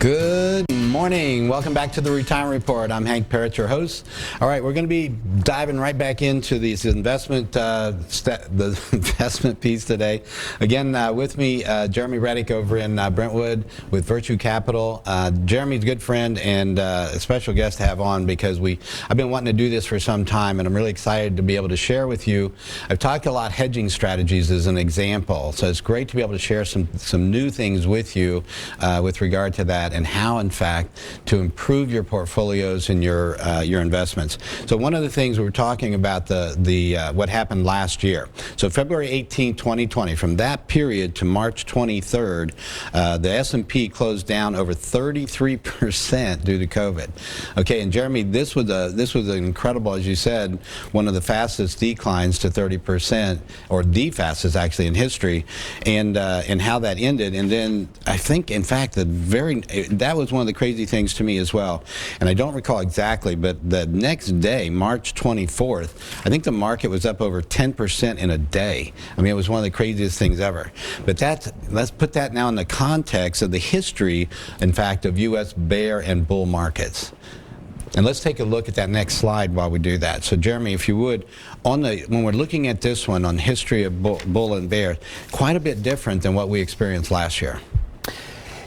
Good morning. Welcome back to the Retirement Report. I'm Hank Parrott, your host. All right, we're going to be diving right back into these investment, the investment piece today. Again, with me, Jeremy Rettich over in Brentwood with Virtue Capital. Jeremy's a good friend and a special guest to have on because I've been wanting to do this for some time, and I'm really excited to be able to share with you. I've talked a lot hedging strategies as an example, so it's great to be able to share some new things with you with regard to that, and how, in fact, to improve your portfolios and your investments. So one of the things we were talking about what happened last year. So February 18, 2020, from that period to March 23rd, the S&P closed down over 33% due to COVID. Okay, and Jeremy, this was an incredible, as you said, one of the fastest declines to 30%, or the fastest actually in history, and how that ended. And then I think, in fact, that was one of the crazy things to me as well. And I don't recall exactly, but the next day, March 24th, I think the market was up over 10% in a day. I mean, it was one of the craziest things ever. But let's put that now in the context of the history, in fact, of U.S. bear and bull markets. And let's take a look at that next slide while we do that. So Jeremy, if you would, when we're looking at this one on history of bull and bear, quite a bit different than what we experienced last year.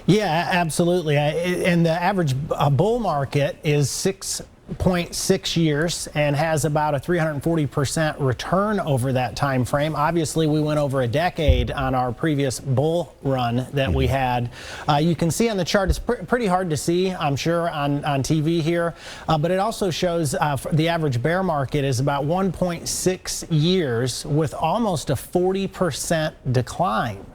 Yeah, absolutely. And the average bull market is 6.6 years and has about a 340% return over that time frame. Obviously, we went over a decade on our previous bull run that we had. You can see on the chart, it's pretty hard to see, I'm sure, on TV here, but it also shows the average bear market is about 1.6 years with almost a 40% decline.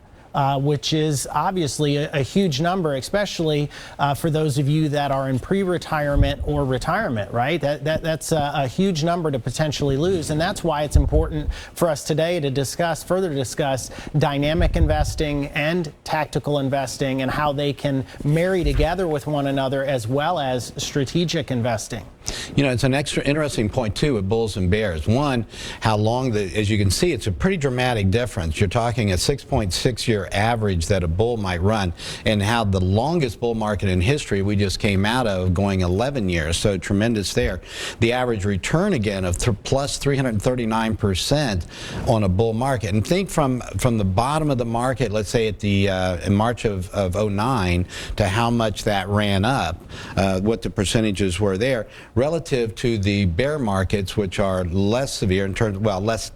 Which is obviously a huge number, especially for those of you that are in pre-retirement or retirement, right? That's a huge number to potentially lose, and that's why it's important for us today to further discuss dynamic investing and tactical investing and how they can marry together with one another, as well as strategic investing. You know, it's an extra interesting point too with bulls and bears. One, how long as you can see, it's a pretty dramatic difference. You're talking a 6.6-year average that a bull might run, and how the longest bull market in history we just came out of going 11 years, so tremendous there. The average return again of plus 339% on a bull market. And think from the bottom of the market, let's say at in March of 09, to how much that ran up, what the percentages were there, relative to the bear markets, which are less severe in terms, well, less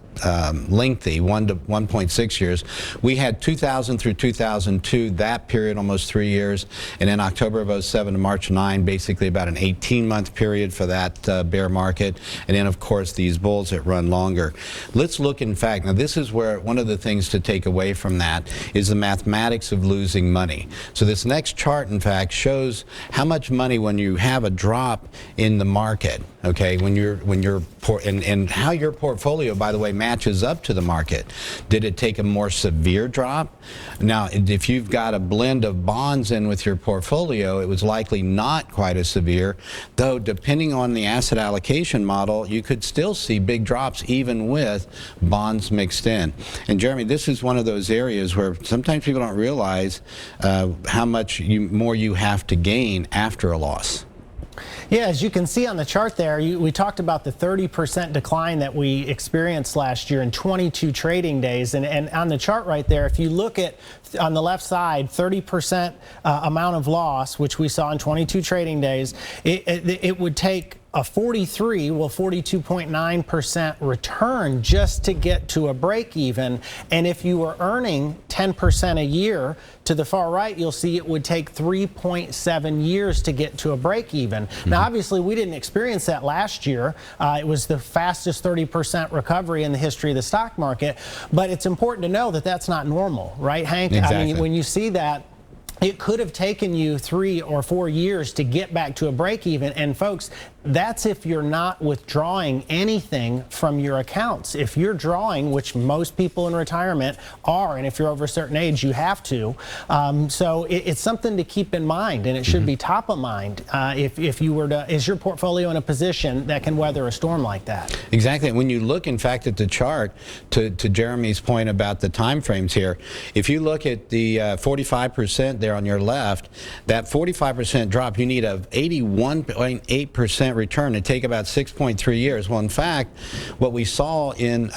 lengthy, 1 to 1.6 years. We had 2000 through 2002, that period, almost 3 years, and then October of 07 to March 9, basically about an 18-month period for that bear market, and then of course these bulls that run longer. Let's look, in fact, now this is where one of the things to take away from that is the mathematics of losing money. So this next chart, in fact, shows how much money when you have a drop in the market, okay, and how your portfolio, by the way, matches up to the market. Did it take a more severe drop? Now, if you've got a blend of bonds in with your portfolio, it was likely not quite as severe, though depending on the asset allocation model, you could still see big drops even with bonds mixed in. And Jeremy, this is one of those areas where sometimes people don't realize how much more you have to gain after a loss. Yeah, as you can see on the chart there, we talked about the 30% decline that we experienced last year in 22 trading days. And on the chart right there, if you look at, on the left side, 30% amount of loss, which we saw in 22 trading days, it would take a 42.9% return just to get to a break even. And if you were earning 10% a year, to the far right, you'll see it would take 3.7 years to get to a break even. Now, obviously, we didn't experience that last year. It was the fastest 30% recovery in the history of the stock market. But it's important to know that that's not normal, right, Hank? Exactly. I mean, when you see that, it could have taken you 3 or 4 years to get back to a break even. And folks, that's if you're not withdrawing anything from your accounts. If you're drawing, which most people in retirement are, and if you're over a certain age, you have to. So it's something to keep in mind, and it should be top of mind if you were to, is your portfolio in a position that can weather a storm like that? Exactly. When you look, in fact, at the chart, to Jeremy's point about the time frames here, if you look at the 45% there on your left, that 45% drop, you need a 81.8% return to take about 6.3 years. Well, in fact, what we saw in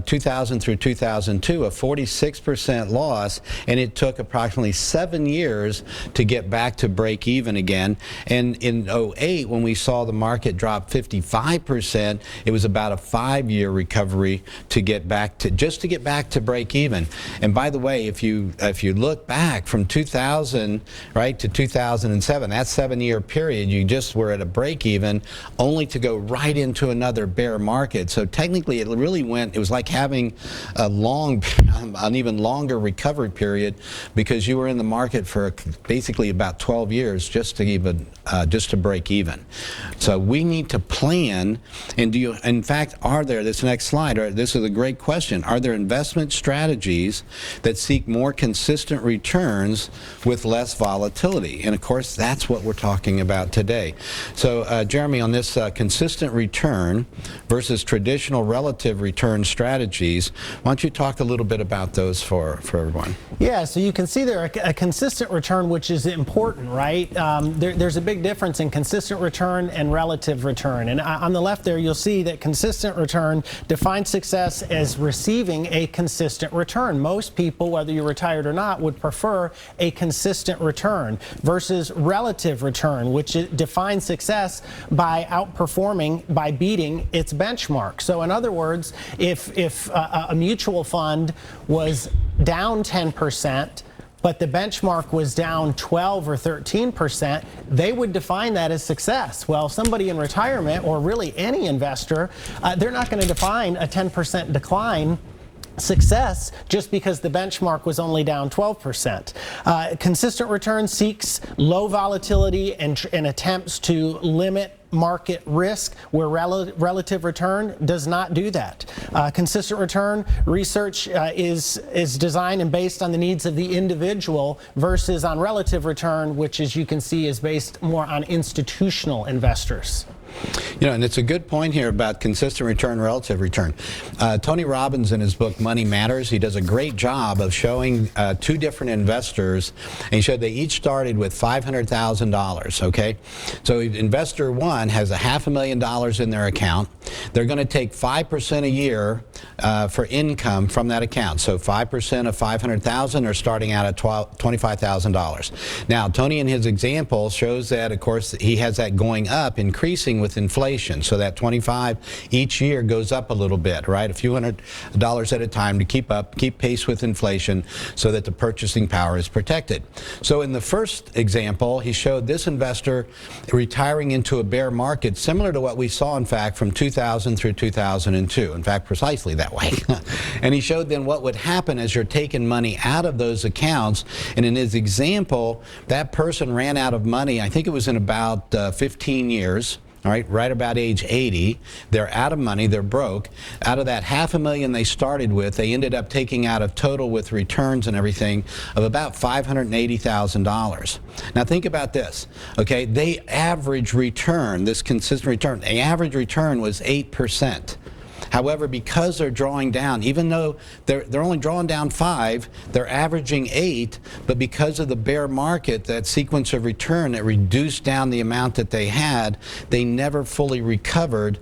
2000 through 2002, a 46% loss, and it took approximately 7 years to get back to break even again. And in 08, when we saw the market drop 55%, it was about a 5-year recovery to get back to, just to get back to break even. And by the way, if you look back from 2000 right to 2007, that 7-year period, you just were at a break even, only to go right into another bear market. So technically it really went, it was like having a long, an even longer recovery period, because you were in the market for basically about 12 years just to even, just to break even. So we need to plan, and do you, in fact, are there, this next slide, this is a great question, are there investment strategies that seek more consistent returns with less volatility? And of course, that's what we're talking about today. So Jeremy, on this consistent return versus traditional relative return strategies, why don't you talk a little bit about those for everyone? Yeah, so you can see there a consistent return, which is important, right? There's a big difference in consistent return and relative return. And on the left there, you'll see that consistent return defines success as receiving a consistent return. Most people, whether you're retired or not, would prefer a consistent return versus relative return, which defines success by outperforming, by beating its benchmark. So in other words, if a mutual fund was down 10%, but the benchmark was down 12 or 13%, they would define that as success. Well, somebody in retirement, or really any investor, they're not going to define a 10% decline success just because the benchmark was only down 12%. Consistent return seeks low volatility and attempts to limit market risk, where relative return does not do that. Consistent return research is designed and based on the needs of the individual versus on relative return, which, as you can see, is based more on institutional investors. You know, and it's a good point here about consistent return, relative return. Tony Robbins, in his book Money Matters, he does a great job of showing two different investors, and he showed they each started with $500,000, okay? So investor one has $500,000 in their account. They're going to take 5% a year for income from that account. So 5% of $500,000 are starting out at $25,000. Now, Tony, in his example, shows that, of course, he has that going up, increasing with inflation. So that 25 each year goes up a little bit, right? A few $100s at a time to keep pace with inflation so that the purchasing power is protected. So in the first example, he showed this investor retiring into a bear market similar to what we saw, in fact, from 2000 through 2002. In fact, precisely that way. And he showed then what would happen as you're taking money out of those accounts. And in his example, that person ran out of money, I think it was in about 15 years. All right about age 80, they're out of money, they're broke. Out of that $500,000 they started with, they ended up taking out of total with returns and everything of about $580,000. Now think about this, okay? They average return, this consistent return, the average return was 8%. However, because they're drawing down, even though they're only drawing down 5, they're averaging 8, but because of the bear market, that sequence of return that reduced down the amount that they had, they never fully recovered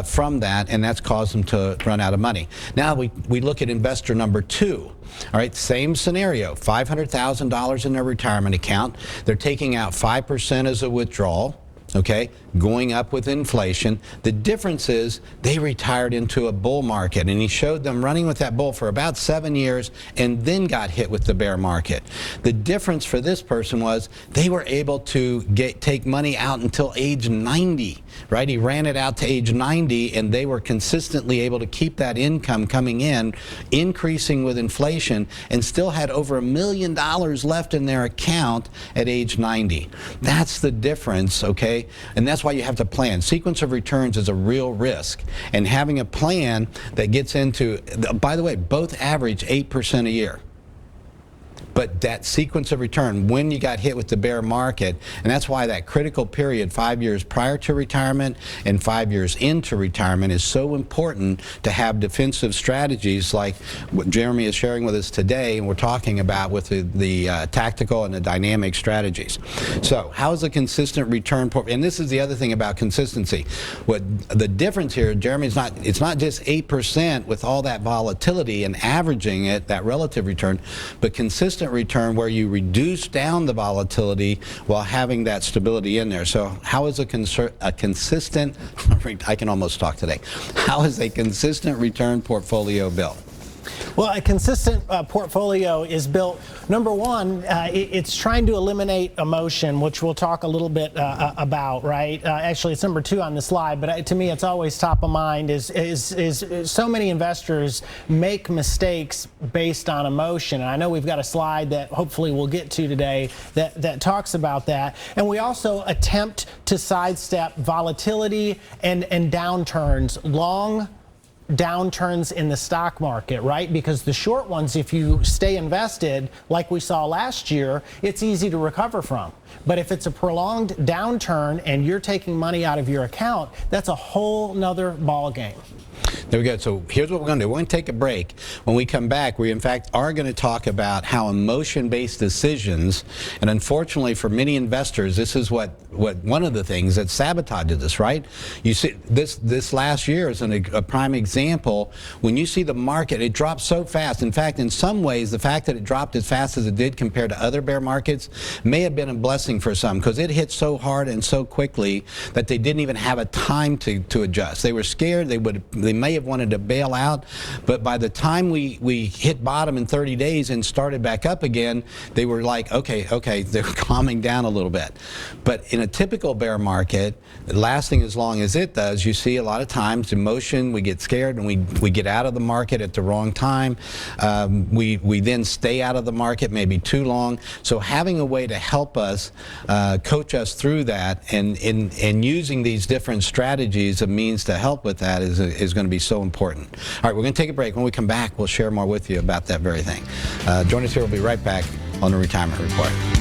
from that, and that's caused them to run out of money. Now we look at investor number 2. All right, same scenario, $500,000 in their retirement account. They're taking out 5% as a withdrawal. Okay, going up with inflation. The difference is they retired into a bull market, and he showed them running with that bull for about 7 years and then got hit with the bear market. The difference for this person was they were able to take money out until age 90, right? He ran it out to age 90, and they were consistently able to keep that income coming in, increasing with inflation, and still had over $1 million left in their account at age 90. That's the difference, okay? okay? And that's why you have to plan. Sequence of returns is a real risk. And having a plan that gets into, by the way, both average 8% a year. But that sequence of return, when you got hit with the bear market, and that's why that critical period, 5 years prior to retirement and 5 years into retirement, is so important to have defensive strategies like what Jeremy is sharing with us today, and we're talking about with the tactical and the dynamic strategies. So how is a consistent return, and this is the other thing about consistency. What the difference here, Jeremy, is it's not just 8% with all that volatility and averaging it, that relative return, but consistent return where you reduce down the volatility while having that stability in there. So how is a consistent, I can almost talk today, how is a consistent return portfolio built? Well, a consistent portfolio is built, number one, it's trying to eliminate emotion, which we'll talk a little bit about, right? Actually, it's number 2 on the slide, but to me, it's always top of mind is so many investors make mistakes based on emotion. And I know we've got a slide that hopefully we'll get to today that talks about that. And we also attempt to sidestep volatility and downturns, long downturns in the stock market, right? Because the short ones, if you stay invested like we saw last year, it's easy to recover from. But if it's a prolonged downturn and you're taking money out of your account, that's a whole nother ball game. There we go. So here's what we're going to do. We're going to take a break. When we come back, we in fact are going to talk about how emotion-based decisions, and unfortunately for many investors, this is what one of the things that sabotages us, right? You see, this last year is a prime example. When you see the market, it dropped so fast. In fact, in some ways, the fact that it dropped as fast as it did compared to other bear markets may have been a blessing for some, because it hit so hard and so quickly that they didn't even have a time to adjust. They were scared. They may have wanted to bail out, but by the time we hit bottom in 30 days and started back up again, they were like, okay, they're calming down a little bit. But in a typical bear market, lasting as long as it does, you see a lot of times emotion, we get scared and we get out of the market at the wrong time. We then stay out of the market maybe too long. So having a way to help us, coach us through that, and using these different strategies, a means to help with that is going to be so important. All right, we're going to take a break. When we come back, we'll share more with you about that very thing. Join us here. We'll be right back on the Retirement Report.